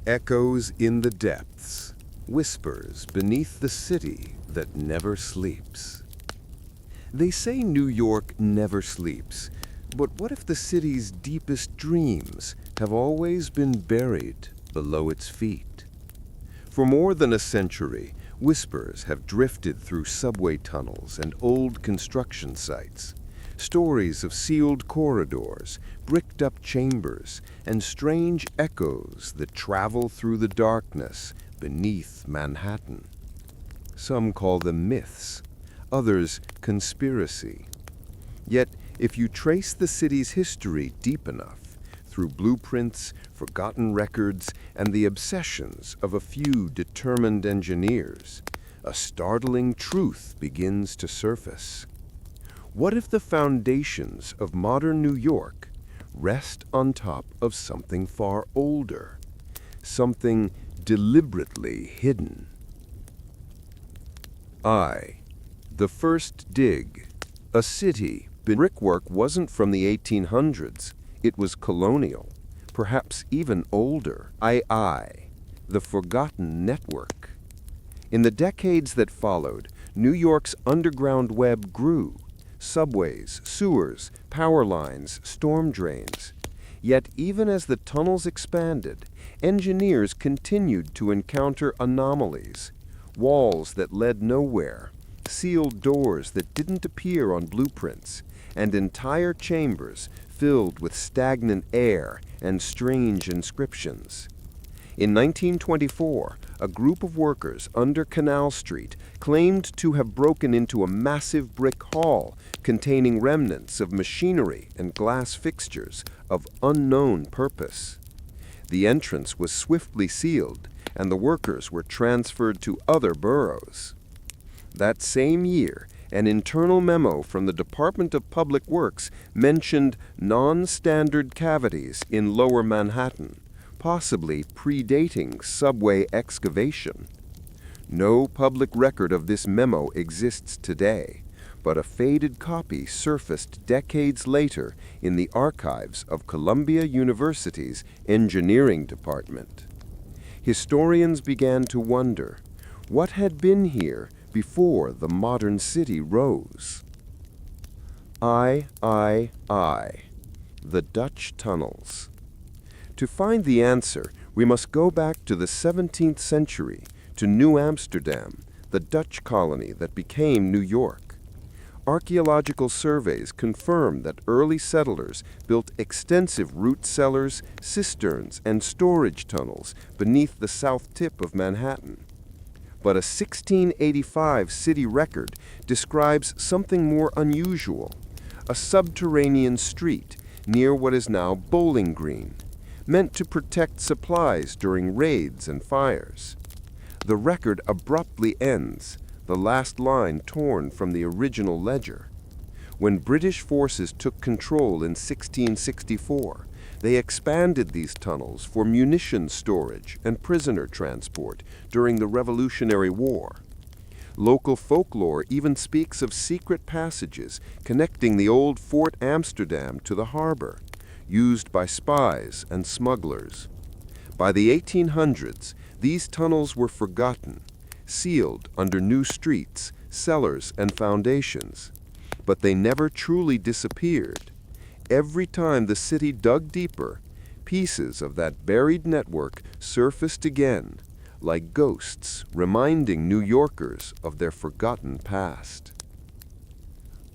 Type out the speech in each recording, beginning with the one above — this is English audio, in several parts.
Echoes in the depths, whispers beneath the city that never sleeps. They say New York never sleeps, but what if the city's deepest dreams have always been buried below its feet? For more than a century, whispers have drifted through subway tunnels and old construction sites. Stories of sealed corridors, bricked-up chambers, and strange echoes that travel through the darkness beneath Manhattan. Some call them myths, others conspiracy. Yet, if you trace the city's history deep enough, through blueprints, forgotten records, and the obsessions of a few determined engineers, a startling truth begins to surface. What if the foundations of modern New York rest on top of something far older, something deliberately hidden? The first dig. A city. Brickwork wasn't from the 1800s. It was colonial, perhaps even older. The forgotten network. In the decades that followed, New York's underground web grew. Subways, sewers, power lines, storm drains. Yet even as the tunnels expanded, engineers continued to encounter anomalies. Walls that led nowhere, sealed doors that didn't appear on blueprints, and entire chambers filled with stagnant air and strange inscriptions. In 1924, a group of workers under Canal Street claimed to have broken into a massive brick hall containing remnants of machinery and glass fixtures of unknown purpose. The entrance was swiftly sealed, and the workers were transferred to other boroughs. That same year, an internal memo from the Department of Public Works mentioned non-standard cavities in Lower Manhattan, possibly predating subway excavation. No public record of this memo exists today, but a faded copy surfaced decades later in the archives of Columbia University's engineering department. Historians began to wonder, what had been here before the modern city rose? The Dutch tunnels. To find the answer, we must go back to the 17th century, to New Amsterdam, the Dutch colony that became New York. Archaeological surveys confirm that early settlers built extensive root cellars, cisterns, and storage tunnels beneath the south tip of Manhattan. But a 1685 city record describes something more unusual, a subterranean street near what is now Bowling Green, meant to protect supplies during raids and fires. The record abruptly ends, the last line torn from the original ledger. When British forces took control in 1664, they expanded these tunnels for munitions storage and prisoner transport during the Revolutionary War. Local folklore even speaks of secret passages connecting the old Fort Amsterdam to the harbor, used by spies and smugglers. By the 1800s, these tunnels were forgotten, sealed under new streets, cellars, and foundations. But they never truly disappeared. Every time the city dug deeper, pieces of that buried network surfaced again, like ghosts reminding New Yorkers of their forgotten past.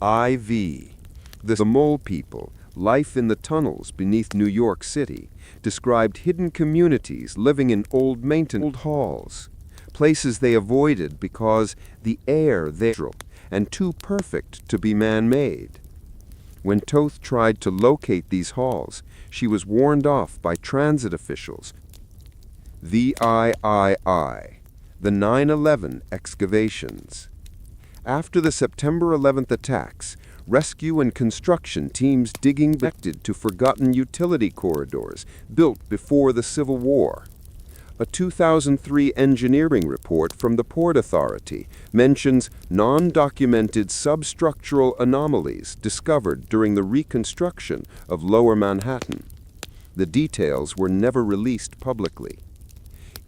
The Mole People, life in the tunnels beneath New York City, described hidden communities living in old maintenance halls, places they avoided because the air there was and too perfect to be man-made. When Toth tried to locate these halls, she was warned off by transit officials. The 9/11 excavations. After the September 11th attacks, rescue and construction teams digging connected to forgotten utility corridors built before the Civil War. A 2003 engineering report from the Port Authority mentions non-documented substructural anomalies discovered during the reconstruction of Lower Manhattan. The details were never released publicly.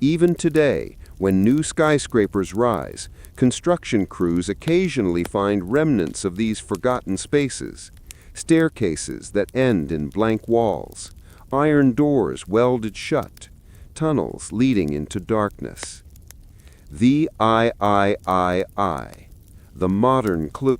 Even today, when new skyscrapers rise, construction crews occasionally find remnants of these forgotten spaces. Staircases that end in blank walls, iron doors welded shut, tunnels leading into darkness. The I, the modern clue.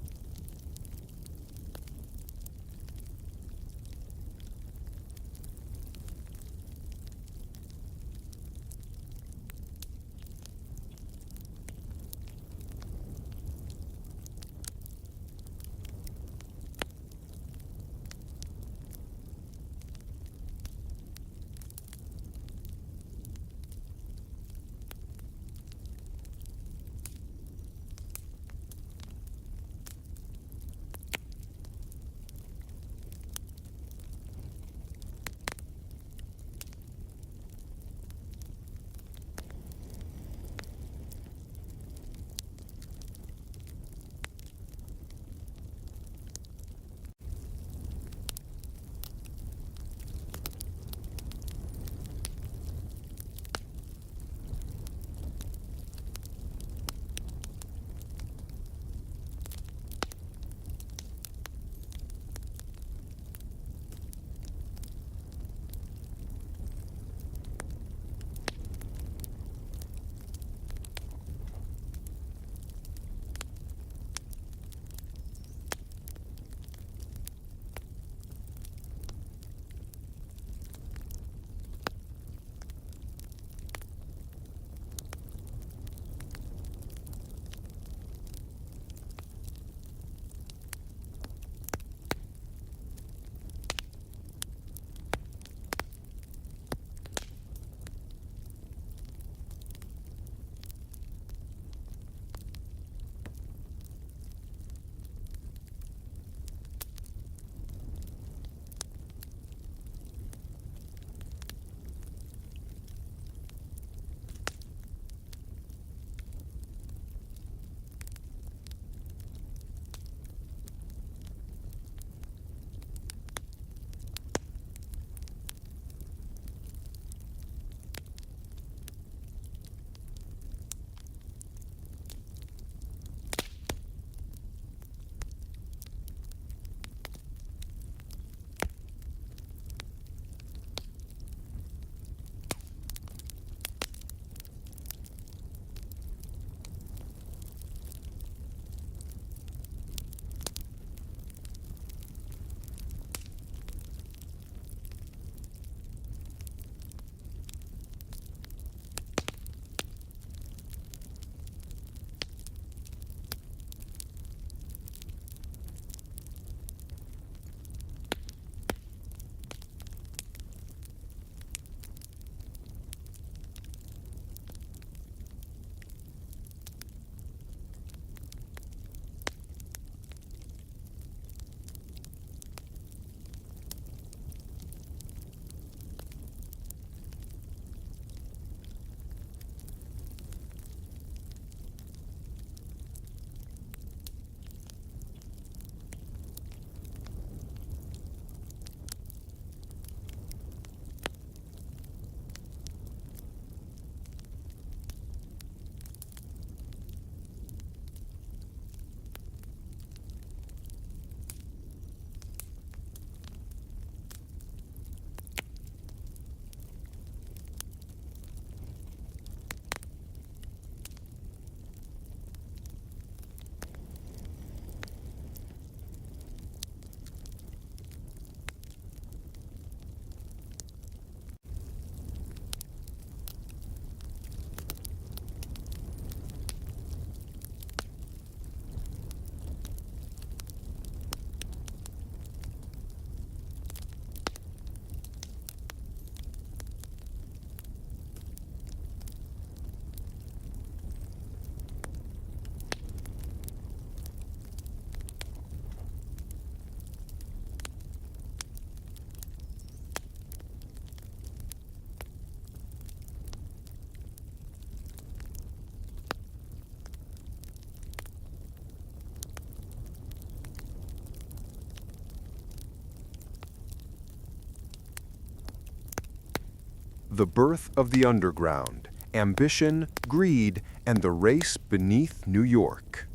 The birth of the underground ambition, greed, and the race beneath New York.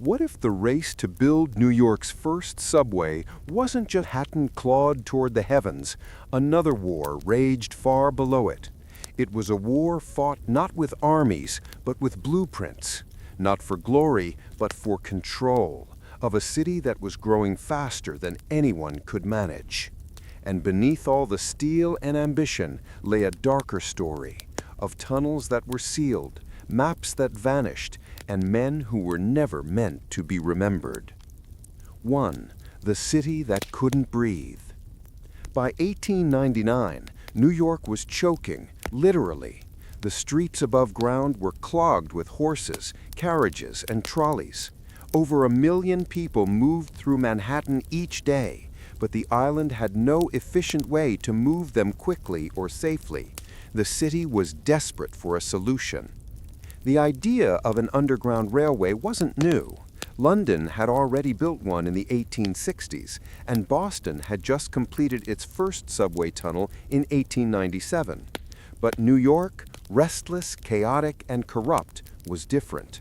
What if the race to build New York's first subway wasn't just Manhattan clawed toward the heavens? Another war raged far below it. It was a war fought not with armies, but with blueprints, not for glory, but for control, of a city that was growing faster than anyone could manage. And beneath all the steel and ambition lay a darker story of tunnels that were sealed, maps that vanished, and men who were never meant to be remembered. 1. The city that couldn't breathe. By 1899, New York was choking, literally. The streets above ground were clogged with horses, carriages, and trolleys. Over 1 million people moved through Manhattan each day, but the island had no efficient way to move them quickly or safely. The city was desperate for a solution. The idea of an underground railway wasn't new. London had already built one in the 1860s, and Boston had just completed its first subway tunnel in 1897. But New York, restless, chaotic, and corrupt, was different.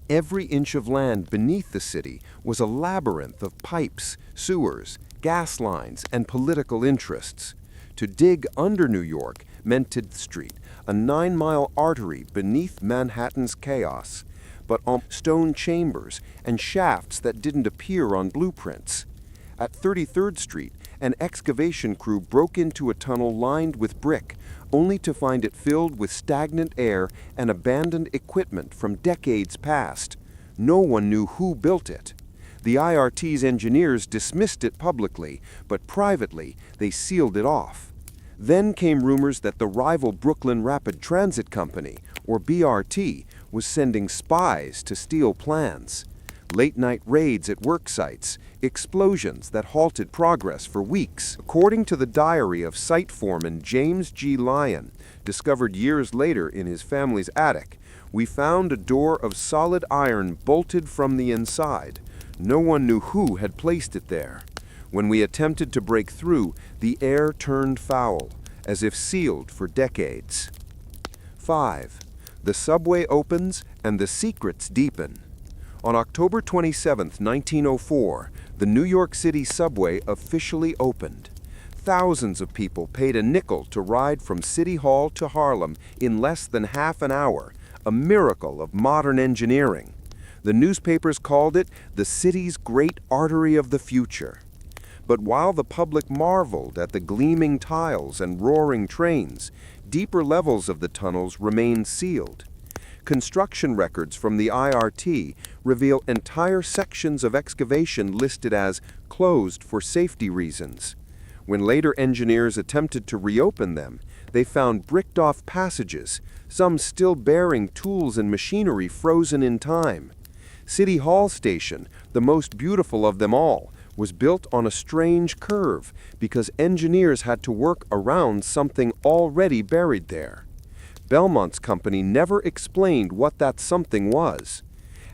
Every inch of land beneath the city was a labyrinth of pipes, sewers, gas lines, and political interests. To dig under New York meant to Street, a 9-mile artery beneath Manhattan's chaos, but on stone chambers and shafts that didn't appear on blueprints. At 33rd Street, an excavation crew broke into a tunnel lined with brick, only to find it filled with stagnant air and abandoned equipment from decades past. No one knew who built it. The IRT's engineers dismissed it publicly, but privately they sealed it off. Then came rumors that the rival Brooklyn Rapid Transit Company, or BRT, was sending spies to steal plans. Late-night raids at work sites, explosions that halted progress for weeks. According to the diary of site foreman James G. Lyon, discovered years later in his family's attic, we found a door of solid iron bolted from the inside. No one knew who had placed it there. When we attempted to break through, the air turned foul, as if sealed for decades. 5. The subway opens and the secrets deepen. On October 27, 1904, the New York City subway officially opened. Thousands of people paid a nickel to ride from City Hall to Harlem in less than half an hour, a miracle of modern engineering. The newspapers called it the city's great artery of the future. But while the public marveled at the gleaming tiles and roaring trains, deeper levels of the tunnels remained sealed. Construction records from the IRT reveal entire sections of excavation listed as closed for safety reasons. When later engineers attempted to reopen them, they found bricked-off passages, some still bearing tools and machinery frozen in time. City Hall Station, the most beautiful of them all, was built on a strange curve because engineers had to work around something already buried there. Belmont's company never explained what that something was.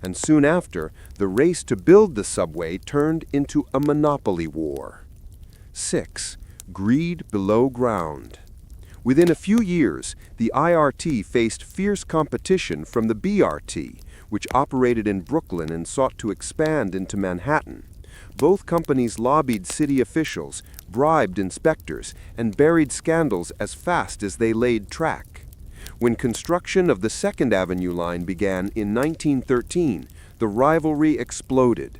And soon after, the race to build the subway turned into a monopoly war. 6. Greed below ground. Within a few years, the IRT faced fierce competition from the BRT, which operated in Brooklyn and sought to expand into Manhattan. Both companies lobbied city officials, bribed inspectors, and buried scandals as fast as they laid track. When construction of the Second Avenue line began in 1913, the rivalry exploded.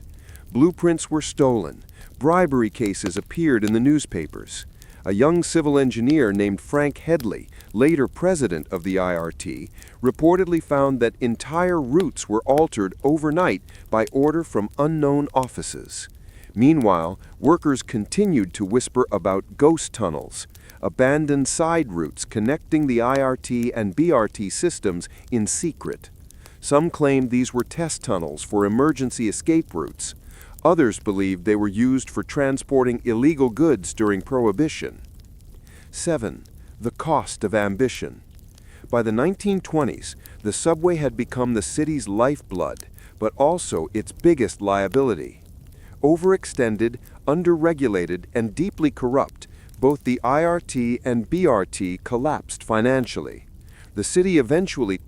Blueprints were stolen. Bribery cases appeared in the newspapers. A young civil engineer named Frank Headley, later president of the IRT, reportedly found that entire routes were altered overnight by order from unknown offices. Meanwhile, workers continued to whisper about ghost tunnels, abandoned side routes connecting the IRT and BRT systems in secret. Some claimed these were test tunnels for emergency escape routes. Others believed they were used for transporting illegal goods during Prohibition. 7. The cost of ambition. By the 1920s, the subway had become the city's lifeblood, but also its biggest liability. Overextended, underregulated, and deeply corrupt, both the IRT and BRT collapsed financially. The city eventually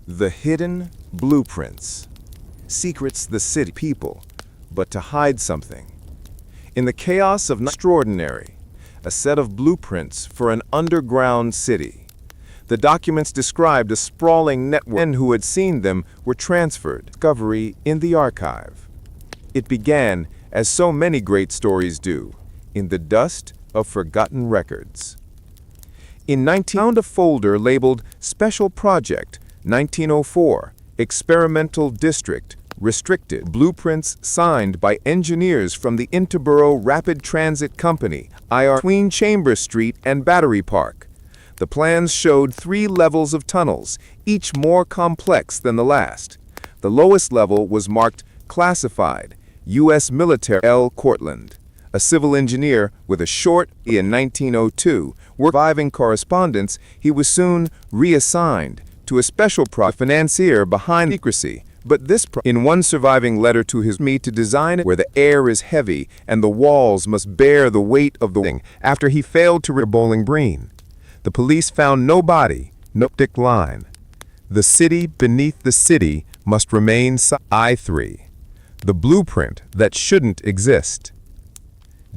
The hidden blueprints. Secrets the city people, but to hide something. In the chaos of extraordinary, a set of blueprints for an underground city. The documents described a sprawling network. Men who had seen them were transferred. Discovery in the archive. It began, as so many great stories do, in the dust of forgotten records. In 19 found a folder labeled Special Project 1904, Experimental District, Restricted. Blueprints signed by engineers from the Interborough Rapid Transit Company, IR, between Chambers Street and Battery Park. The plans showed 3 levels of tunnels, each more complex than the last. The lowest level was marked Classified, U.S. Military. L. Cortland, a civil engineer with a short in 1902, surviving correspondence, he was soon reassigned to a special financier behind secrecy. But this in one surviving letter to his me to design it where the air is heavy and the walls must bear the weight of the thing after he failed to Bowling Green. The police found no body, no dick line. The city beneath the city must remain I3. The blueprint that shouldn't exist.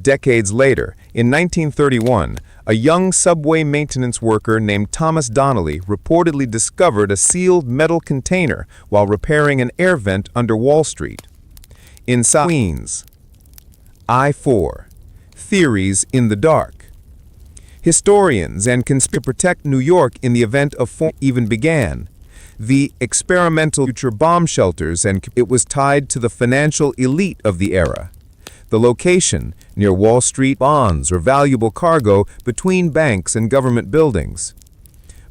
Decades later, in 1931, a young subway maintenance worker named Thomas Donnelly reportedly discovered a sealed metal container while repairing an air vent under Wall Street. In South Queens. I-4. Theories in the dark. Historians and conspirators to protect New York in the event of even began. The experimental future bomb shelters, and it was tied to the financial elite of the era. The location, near Wall Street, bonds or valuable cargo between banks and government buildings.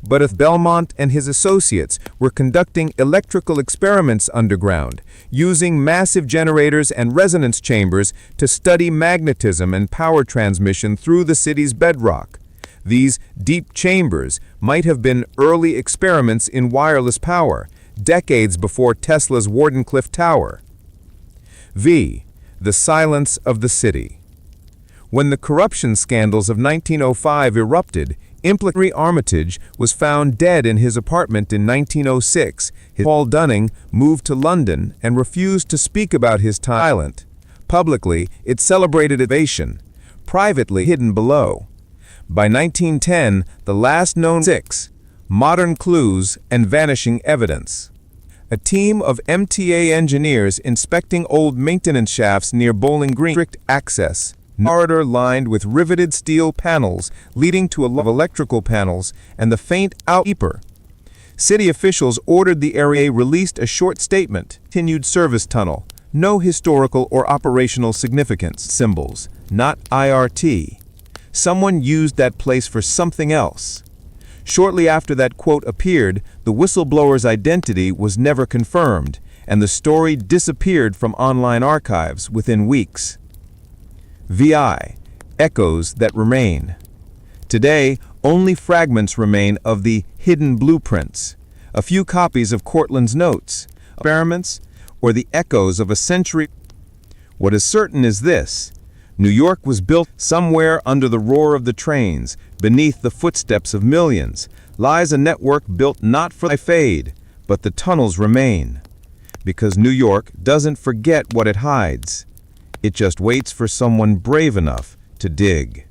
But if Belmont and his associates were conducting electrical experiments underground, using massive generators and resonance chambers to study magnetism and power transmission through the city's bedrock. These deep chambers might have been early experiments in wireless power, decades before Tesla's Wardenclyffe Tower. V. The silence of the city. When the corruption scandals of 1905 erupted, Implicated Armitage was found dead in his apartment in 1906. Paul Dunning moved to London and refused to speak about his time silent. Publicly, it celebrated ovation, privately hidden below. By 1910, the last known 6. Modern clues and vanishing evidence. A team of MTA engineers inspecting old maintenance shafts near Bowling Green. Strict access. Corridor lined with riveted steel panels leading to a lot of electrical panels and the faint outkeeper. City officials ordered the area released a short statement. Continued service tunnel. No historical or operational significance. Symbols. Not IRT. Someone used that place for something else. Shortly after that quote appeared, the whistleblower's identity was never confirmed, and the story disappeared from online archives within weeks. VI. Echoes that remain. Today, only fragments remain of the hidden blueprints, a few copies of Cortland's notes, experiments, or the echoes of a century. What is certain is this: New York was built somewhere under the roar of the trains, beneath the footsteps of millions, lies a network built not for the fade, but the tunnels remain. Because New York doesn't forget what it hides. It just waits for someone brave enough to dig.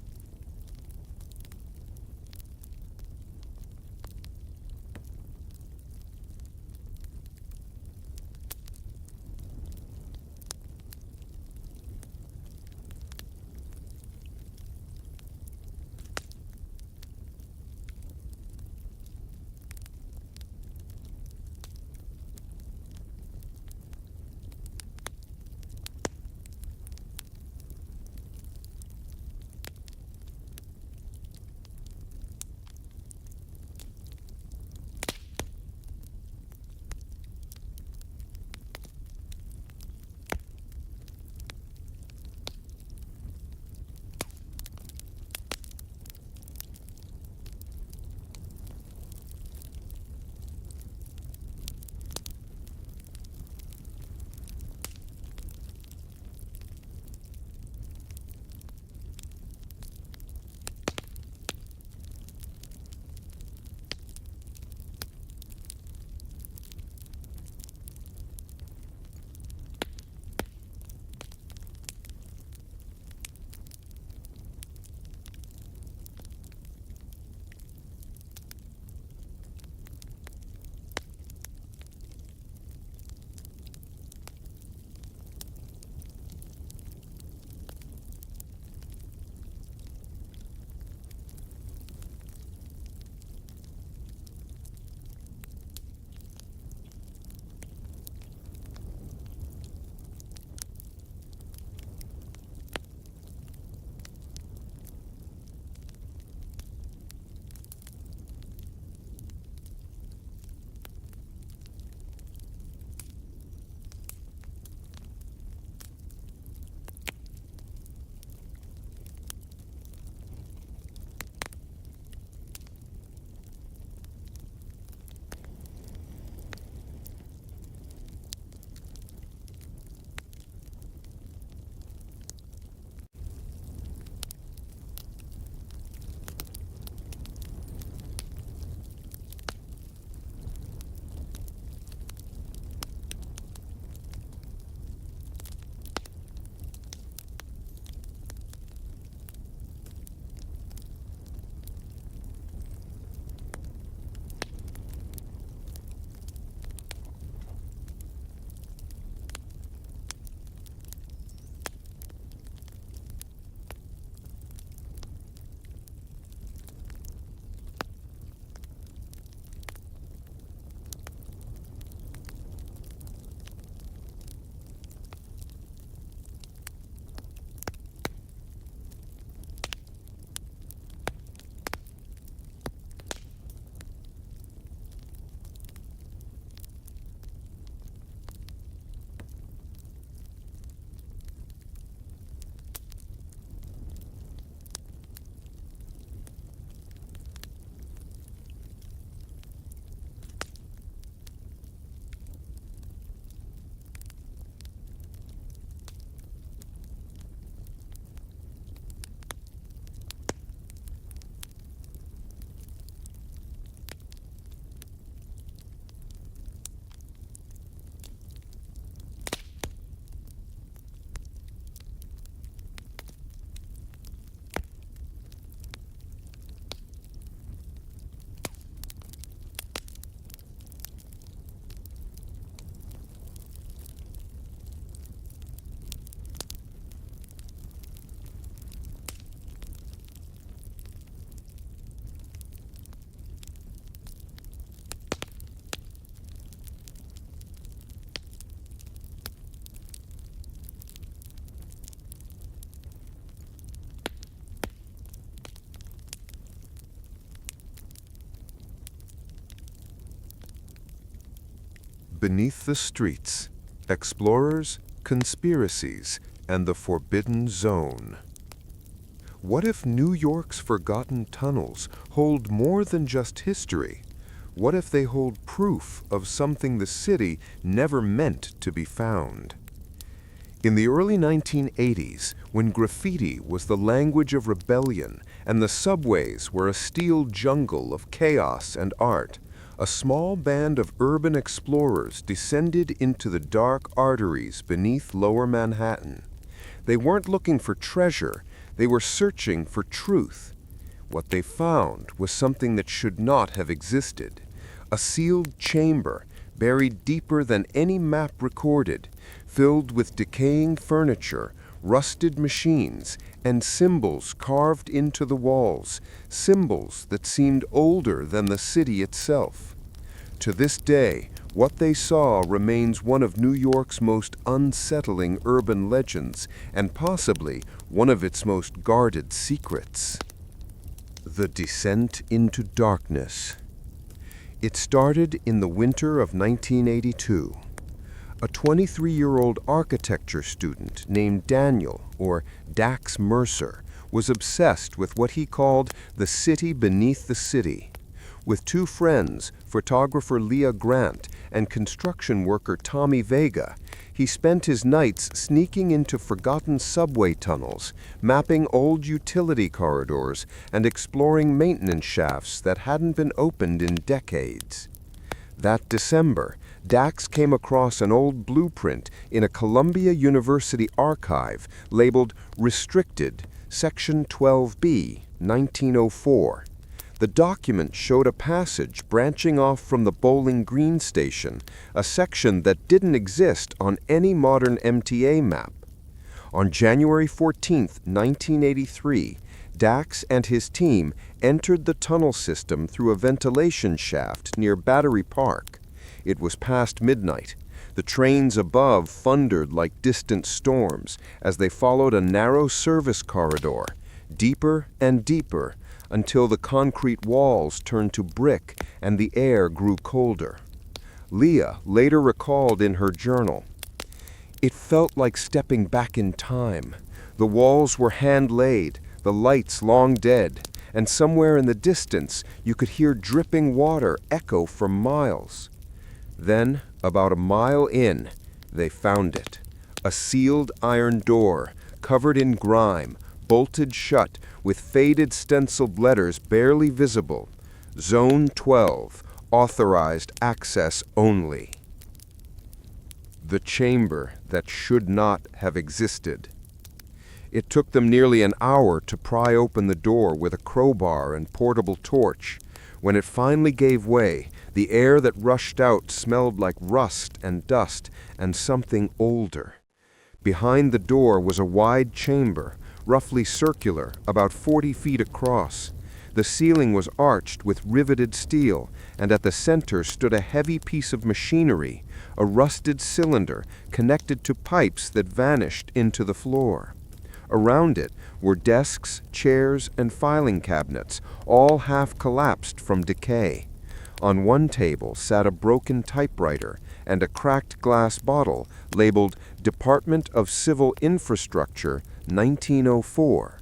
Beneath the streets, explorers, conspiracies, and the forbidden zone. What if New York's forgotten tunnels hold more than just history? What if they hold proof of something the city never meant to be found? In the early 1980s, when graffiti was the language of rebellion and the subways were a steel jungle of chaos and art, a small band of urban explorers descended into the dark arteries beneath Lower Manhattan. They weren't looking for treasure, they were searching for truth. What they found was something that should not have existed. A sealed chamber, buried deeper than any map recorded, filled with decaying furniture, rusted machines, and symbols carved into the walls, symbols that seemed older than the city itself. To this day, what they saw remains one of New York's most unsettling urban legends, and possibly one of its most guarded secrets. The descent into darkness. It started in the winter of 1982. A 23-year-old architecture student named Daniel, or Dax Mercer, was obsessed with what he called the city beneath the city. With two friends, photographer Leah Grant and construction worker Tommy Vega, he spent his nights sneaking into forgotten subway tunnels, mapping old utility corridors, and exploring maintenance shafts that hadn't been opened in decades. That December, Dax came across an old blueprint in a Columbia University archive labeled Restricted, Section 12B, 1904. The document showed a passage branching off from the Bowling Green station, a section that didn't exist on any modern MTA map. On January 14, 1983, Dax and his team entered the tunnel system through a ventilation shaft near Battery Park. It was past midnight. The trains above thundered like distant storms as they followed a narrow service corridor, deeper and deeper, until the concrete walls turned to brick and the air grew colder. Leah later recalled in her journal, "It felt like stepping back in time. The walls were hand-laid, the lights long dead, and somewhere in the distance you could hear dripping water echo for miles." Then, about a mile in, they found it. A sealed iron door, covered in grime, bolted shut, with faded stenciled letters barely visible. Zone 12, authorized access only. The chamber that should not have existed. It took them nearly an hour to pry open the door with a crowbar and portable torch. When it finally gave way, the air that rushed out smelled like rust and dust and something older. Behind the door was a wide chamber, roughly circular, about 40 feet across. The ceiling was arched with riveted steel, and at the center stood a heavy piece of machinery, a rusted cylinder connected to pipes that vanished into the floor. Around it were desks, chairs, and filing cabinets, all half collapsed from decay. On one table sat a broken typewriter and a cracked glass bottle labeled Department of Civil Infrastructure, 1904.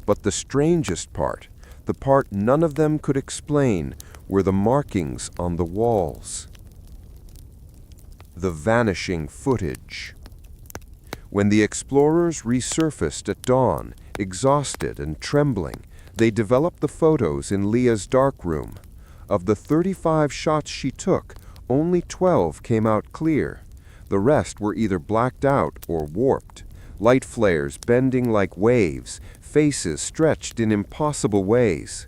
But the strangest part, the part none of them could explain, were the markings on the walls. The vanishing footage. When the explorers resurfaced at dawn, exhausted and trembling, they developed the photos in Leah's darkroom. Of the 35 shots she took, only 12 came out clear. The rest were either blacked out or warped. Light flares bending like waves, faces stretched in impossible ways.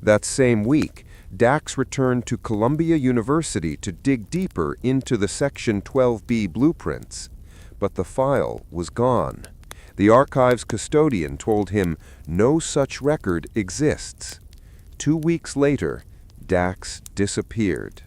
That same week, Dax returned to Columbia University to dig deeper into the Section 12B blueprints. But the file was gone. The archive's custodian told him no such record exists. 2 weeks later, Dax disappeared.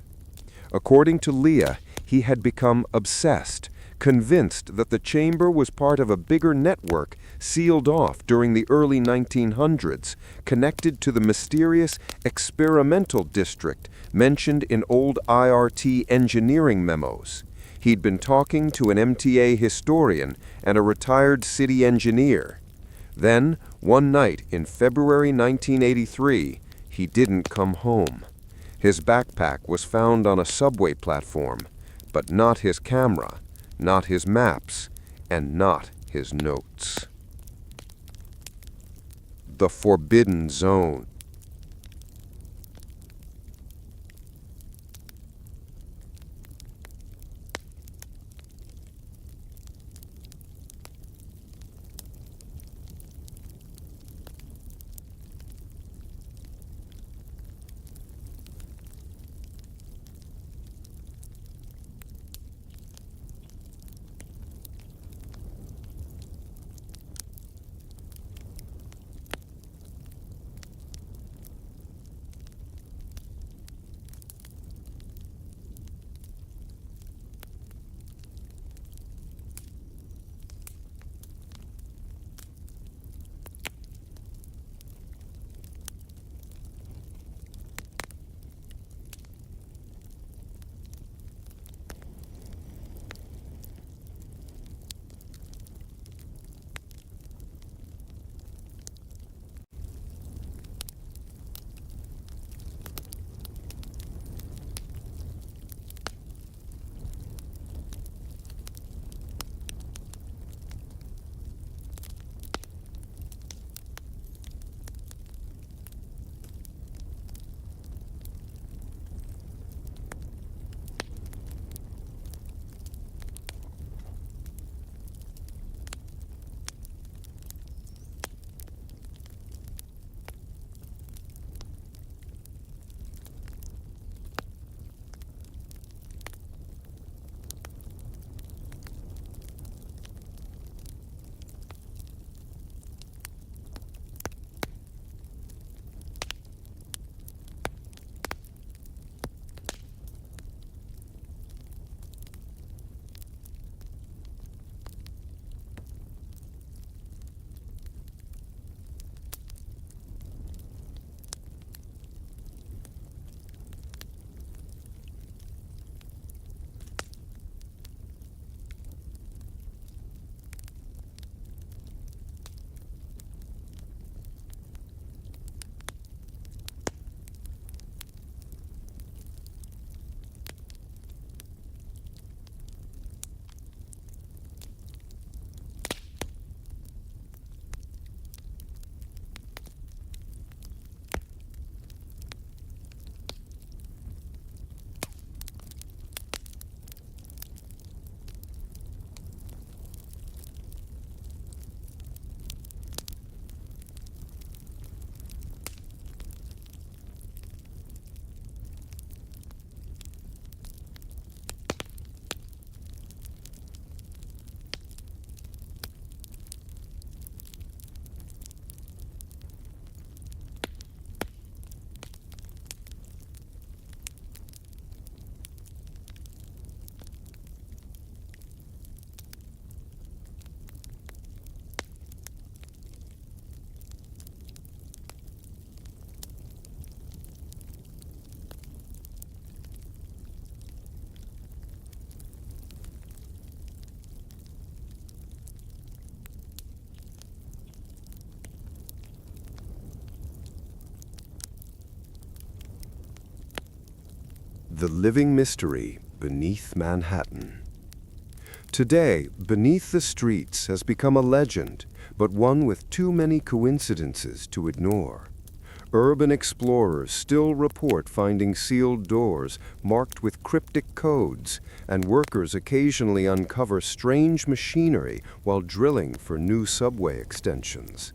According to Leah, he had become obsessed, convinced that the chamber was part of a bigger network sealed off during the early 1900s, connected to the mysterious experimental district mentioned in old IRT engineering memos. He'd been talking to an MTA historian and a retired city engineer. Then, one night in February 1983, he didn't come home. His backpack was found on a subway platform, but not his camera, not his maps, and not his notes. The Forbidden Zone. The living mystery beneath Manhattan. Today, beneath the streets has become a legend, but one with too many coincidences to ignore. Urban explorers still report finding sealed doors marked with cryptic codes, and workers occasionally uncover strange machinery while drilling for new subway extensions.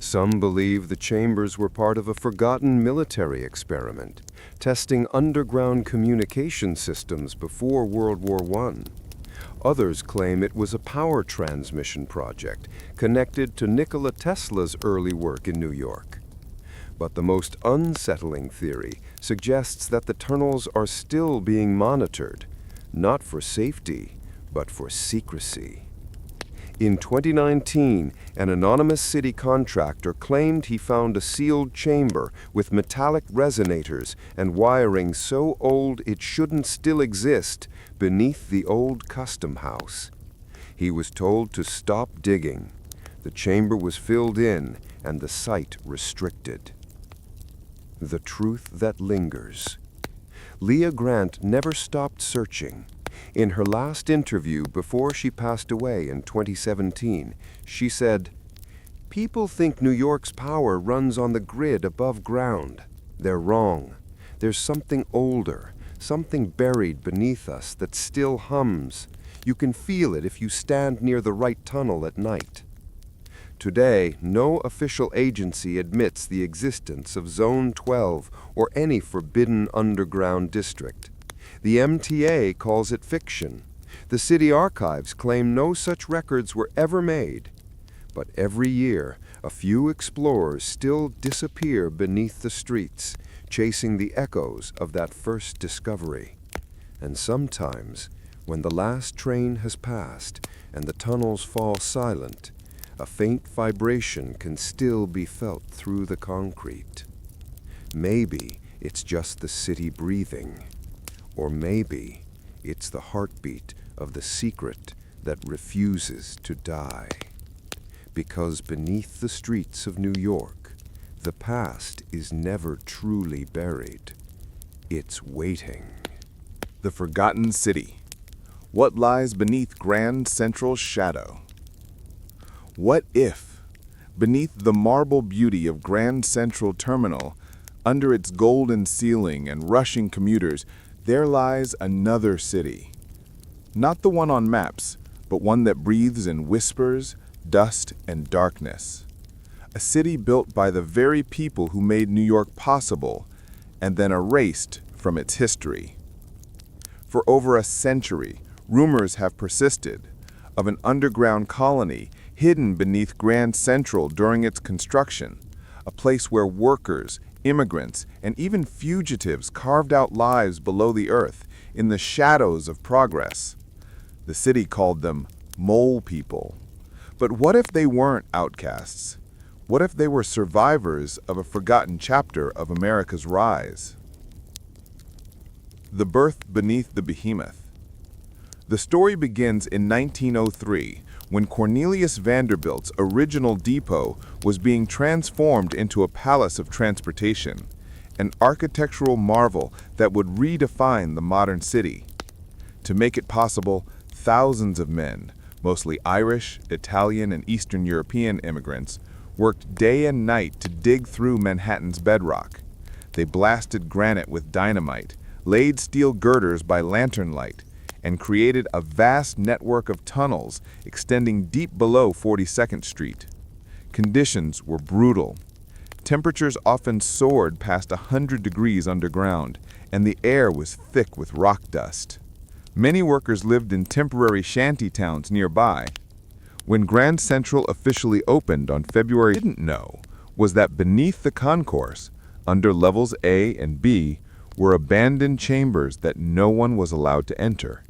Some believe the chambers were part of a forgotten military experiment, testing underground communication systems before World War I. Others claim it was a power transmission project connected to Nikola Tesla's early work in New York. But the most unsettling theory suggests that the tunnels are still being monitored, not for safety, but for secrecy. In 2019, an anonymous city contractor claimed he found a sealed chamber with metallic resonators and wiring so old it shouldn't still exist beneath the old custom house. He was told to stop digging. The chamber was filled in and the site restricted. The truth that lingers. Leah Grant never stopped searching. In her last interview before she passed away in 2017, she said, "People think New York's power runs on the grid above ground. They're wrong. There's something older, something buried beneath us that still hums. You can feel it if you stand near the right tunnel at night." Today, no official agency admits the existence of Zone 12 or any forbidden underground district. The MTA calls it fiction. The city archives claim no such records were ever made. But every year, a few explorers still disappear beneath the streets, chasing the echoes of that first discovery. And sometimes, when the last train has passed and the tunnels fall silent, a faint vibration can still be felt through the concrete. Maybe it's just the city breathing. Or maybe it's the heartbeat of the secret that refuses to die. Because beneath the streets of New York, the past is never truly buried. It's waiting. The Forgotten City. What lies beneath Grand Central's shadow? What if, beneath the marble beauty of Grand Central Terminal, under its golden ceiling and rushing commuters, there lies another city? Not the one on maps, but one that breathes in whispers, dust, and darkness. A city built by the very people who made New York possible, and then erased from its history. For over a century, rumors have persisted of an underground colony hidden beneath Grand Central during its construction, a place where workers, immigrants, and even fugitives carved out lives below the earth in the shadows of progress. The city called them mole people. But what if they weren't outcasts? What if they were survivors of a forgotten chapter of America's rise? The birth beneath the behemoth. The story begins in 1903, when Cornelius Vanderbilt's original depot was being transformed into a palace of transportation, an architectural marvel that would redefine the modern city. To make it possible, thousands of men, mostly Irish, Italian, and Eastern European immigrants, worked day and night to dig through Manhattan's bedrock. They blasted granite with dynamite, laid steel girders by lantern light, and created a vast network of tunnels extending deep below 42nd Street. Conditions were brutal. Temperatures often soared past 100 degrees underground, and the air was thick with rock dust. Many workers lived in temporary shanty towns nearby. When Grand Central officially opened on February, didn't know was that beneath the concourse, under levels A and B, were abandoned chambers that no one was allowed to enter.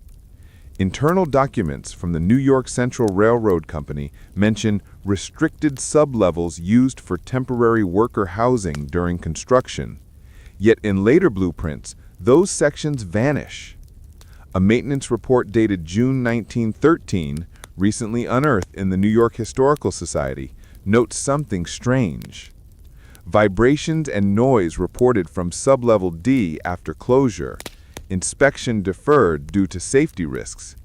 Internal documents from the New York Central Railroad Company mention restricted sublevels used for temporary worker housing during construction. Yet in later blueprints, those sections vanish. A maintenance report dated June 1913, recently unearthed in the New York Historical Society, notes something strange. Vibrations and noise reported from sublevel D after closure. Inspection deferred due to safety risks.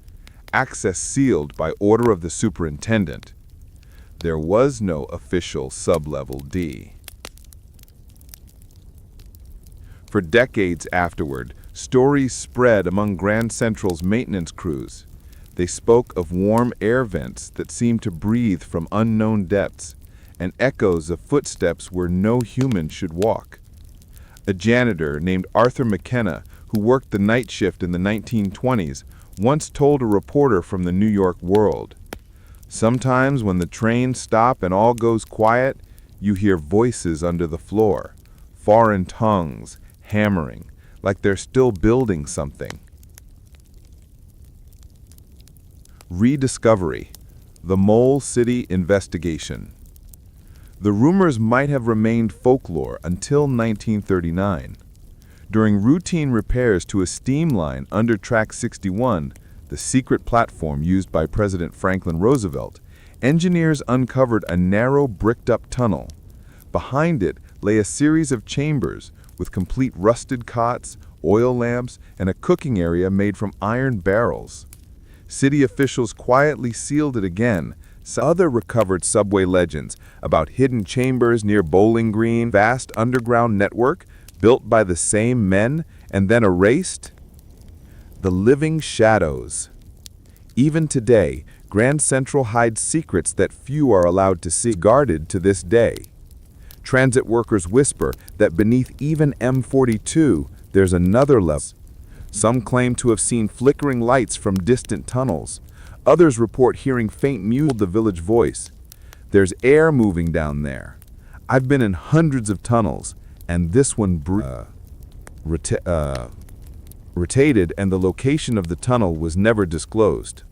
Access sealed by order of the superintendent. There was no official sublevel D. For decades afterward, stories spread among Grand Central's maintenance crews. They spoke of warm air vents that seemed to breathe from unknown depths, and echoes of footsteps where no human should walk. A janitor named Arthur McKenna, who worked the night shift in the 1920s, once told a reporter from the New York World, "Sometimes when the trains stop and all goes quiet, you hear voices under the floor, foreign tongues, hammering, like they're still building something." Rediscovery. The Mole City Investigation. The rumors might have remained folklore until 1939. During routine repairs to a steam line under Track 61, the secret platform used by President Franklin Roosevelt, engineers uncovered a narrow bricked-up tunnel. Behind it lay a series of chambers with complete rusted cots, oil lamps, and a cooking area made from iron barrels. City officials quietly sealed it again. Other recovered subway legends about hidden chambers near Bowling Green, vast underground network built by the same men and then erased. The living shadows. Even today, Grand Central hides secrets that few are allowed to see, guarded to this day. Transit workers whisper that beneath even M42, there's another level. Some claim to have seen flickering lights from distant tunnels. Others report hearing faint music, the village voice. There's air moving down there. I've been in hundreds of tunnels, and this one rotated, and the location of the tunnel was never disclosed.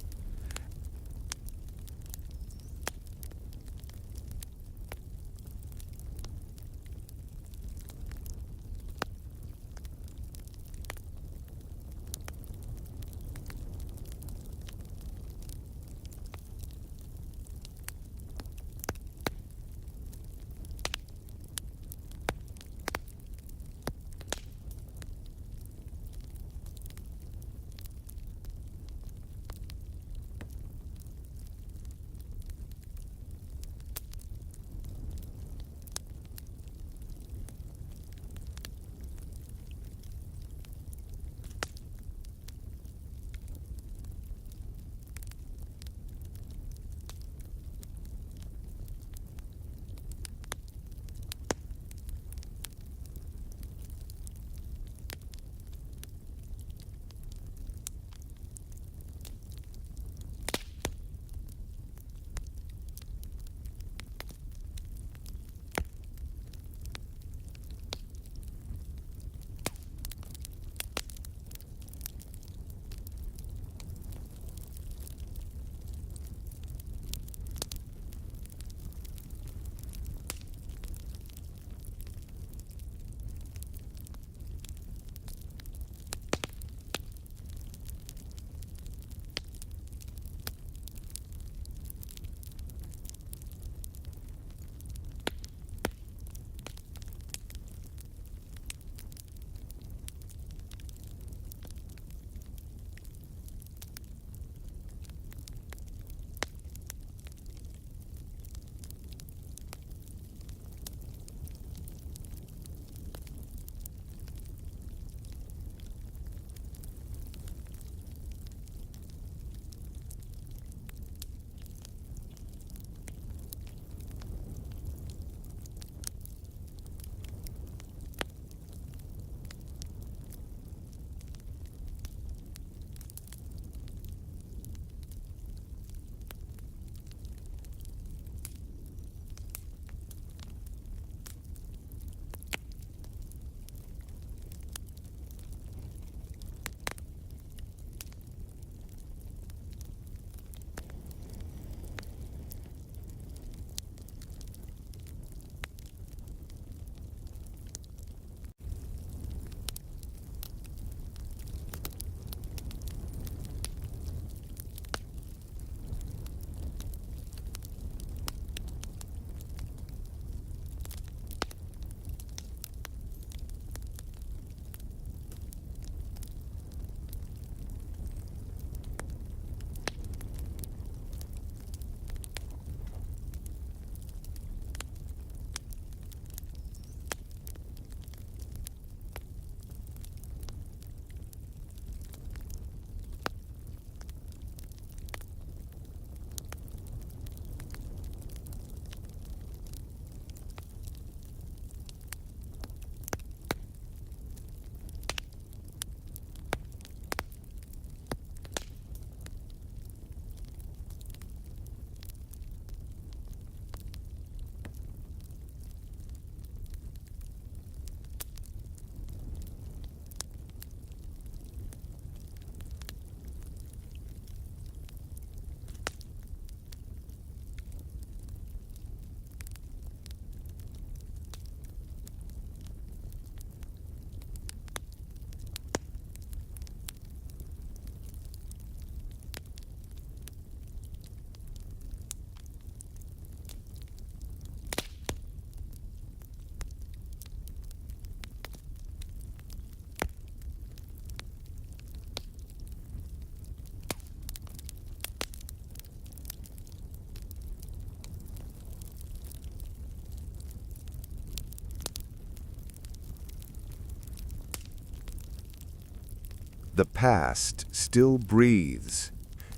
The past still breathes.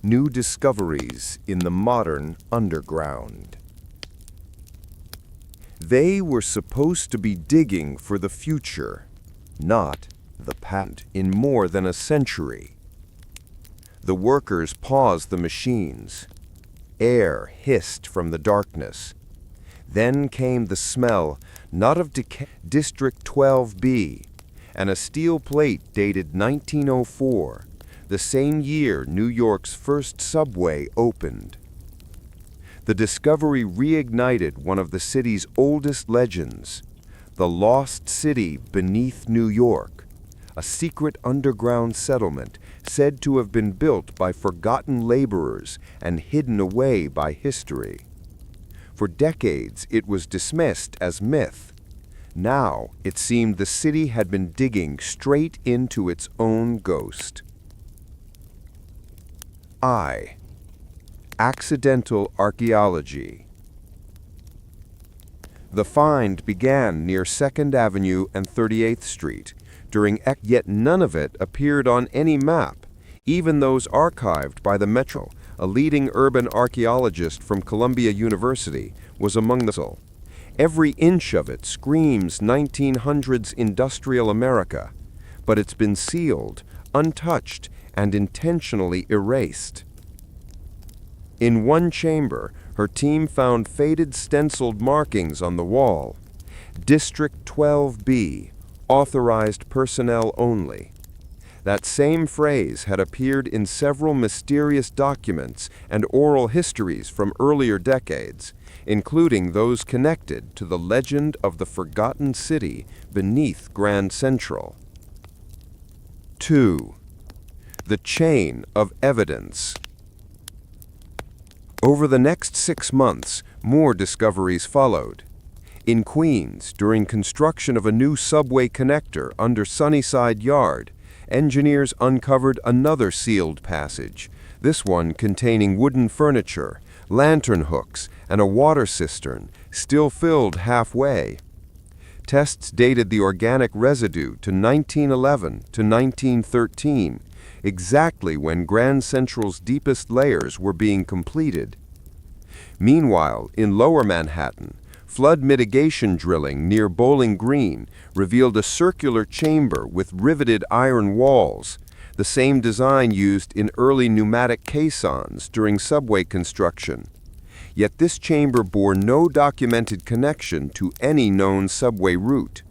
New discoveries in the modern underground. They were supposed to be digging for the future, not the past. In more than a century. The workers paused the machines. Air hissed from the darkness. Then came the smell, not of decay. District 12B, and a steel plate dated 1904, the same year New York's first subway opened. The discovery reignited one of the city's oldest legends, the lost city beneath New York, a secret underground settlement said to have been built by forgotten laborers and hidden away by history. For decades, it was dismissed as myth. Now, it seemed the city had been digging straight into its own ghost. Accidental archaeology. The find began near 2nd Avenue and 38th Street, yet none of it appeared on any map, even those archived by the Metro. A leading urban archaeologist from Columbia University was among the. Every inch of it screams 1900s industrial America, but it's been sealed, untouched, and intentionally erased. In one chamber, her team found faded stenciled markings on the wall. District 12B, authorized personnel only. That same phrase had appeared in several mysterious documents and oral histories from earlier decades, including those connected to the legend of the forgotten city beneath Grand Central. 2. The chain of evidence. Over the next 6 months, more discoveries followed. In Queens, during construction of a new subway connector under Sunnyside Yard, engineers uncovered another sealed passage, this one containing wooden furniture, lantern hooks, and a water cistern, still filled halfway. Tests dated the organic residue to 1911 to 1913, exactly when Grand Central's deepest layers were being completed. Meanwhile, in Lower Manhattan, flood mitigation drilling near Bowling Green revealed a circular chamber with riveted iron walls, the same design used in early pneumatic caissons during subway construction. Yet this chamber bore no documented connection to any known subway route.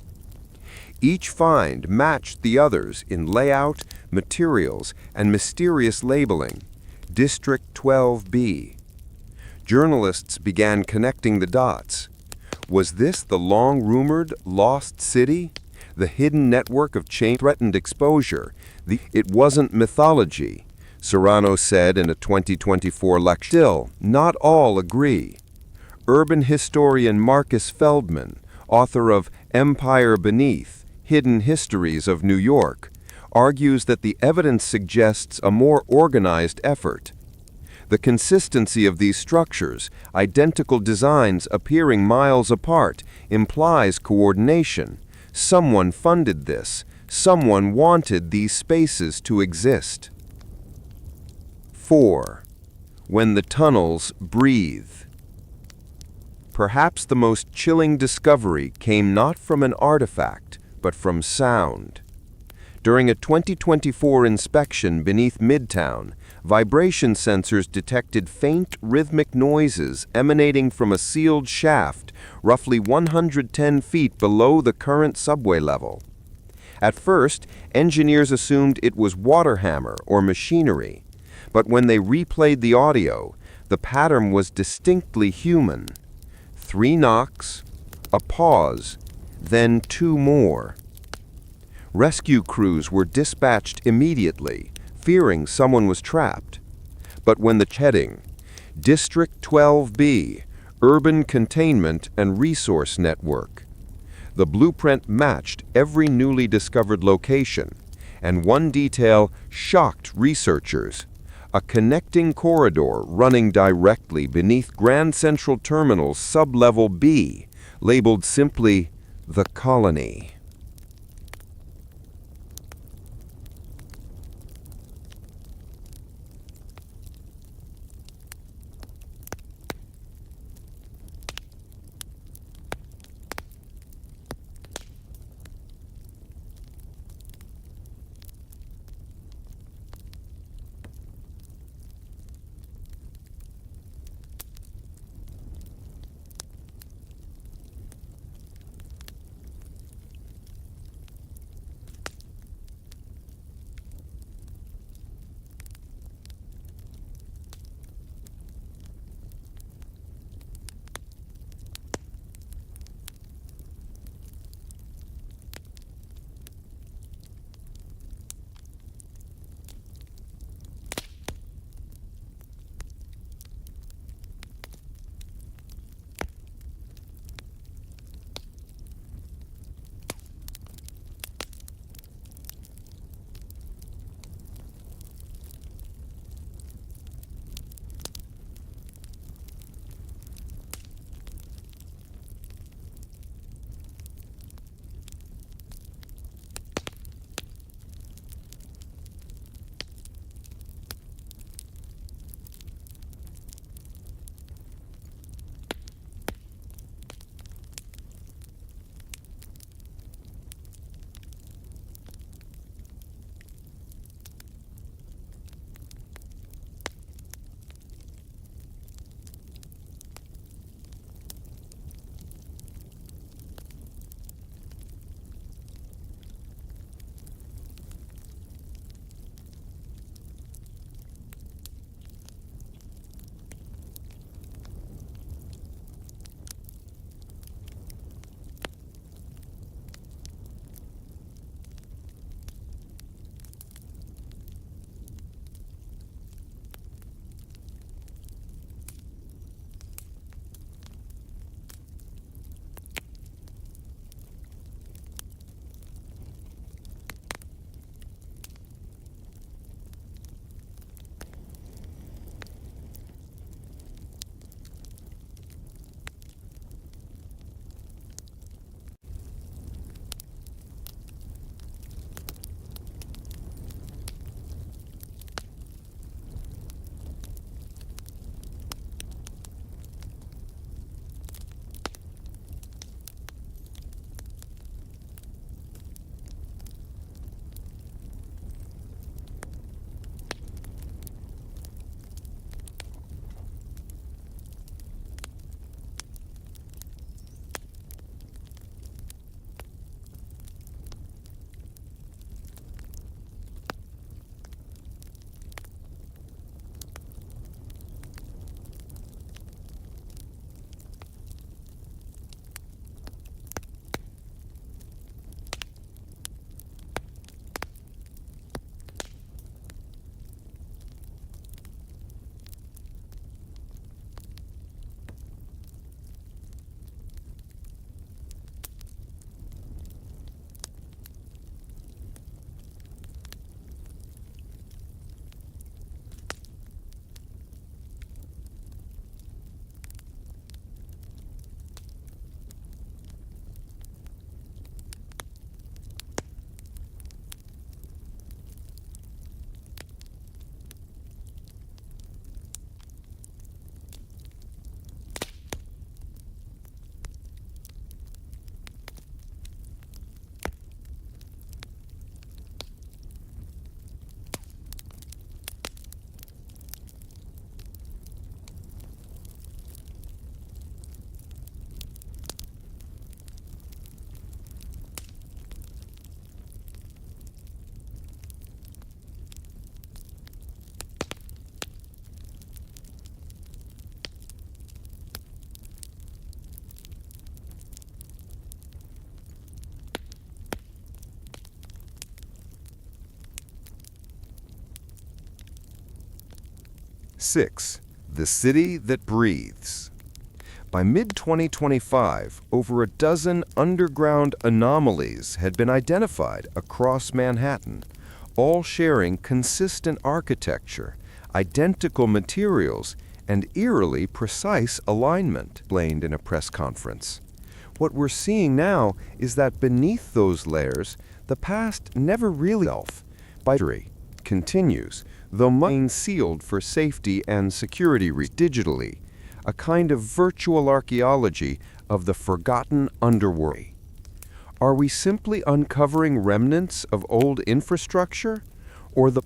Each find matched the others in layout, materials, and mysterious labeling. District 12B. Journalists began connecting the dots. Was this the long-rumored lost city? The hidden network of threatened exposure? It wasn't mythology, Serrano said in a 2024 lecture. Still, not all agree. Urban historian Marcus Feldman, author of Empire Beneath, Hidden Histories of New York, argues that the evidence suggests a more organized effort. The consistency of these structures, identical designs appearing miles apart, implies coordination. Someone funded this. Someone wanted these spaces to exist. 4. When the tunnels breathe. Perhaps the most chilling discovery came not from an artifact, but from sound. During a 2024 inspection beneath Midtown, vibration sensors detected faint rhythmic noises emanating from a sealed shaft roughly 110 feet below the current subway level. At first, engineers assumed it was water hammer or machinery, but when they replayed the audio, the pattern was distinctly human. 3 knocks, a pause, then 2 more. Rescue crews were dispatched immediately, fearing someone was trapped. But when the heading, District 12B, Urban Containment and Resource Network. The blueprint matched every newly discovered location, and one detail shocked researchers: a connecting corridor running directly beneath Grand Central Terminal's sub-level B, labeled simply The Colony. 6. The city that breathes. By mid-2025, over a dozen underground anomalies had been identified across Manhattan, all sharing consistent architecture, identical materials, and eerily precise alignment, explained in a press conference. What we're seeing now is that beneath those layers, the past never really continues, though remains sealed for safety and security digitally, a kind of virtual archaeology of the forgotten underworld. Are we simply uncovering remnants of old infrastructure, or the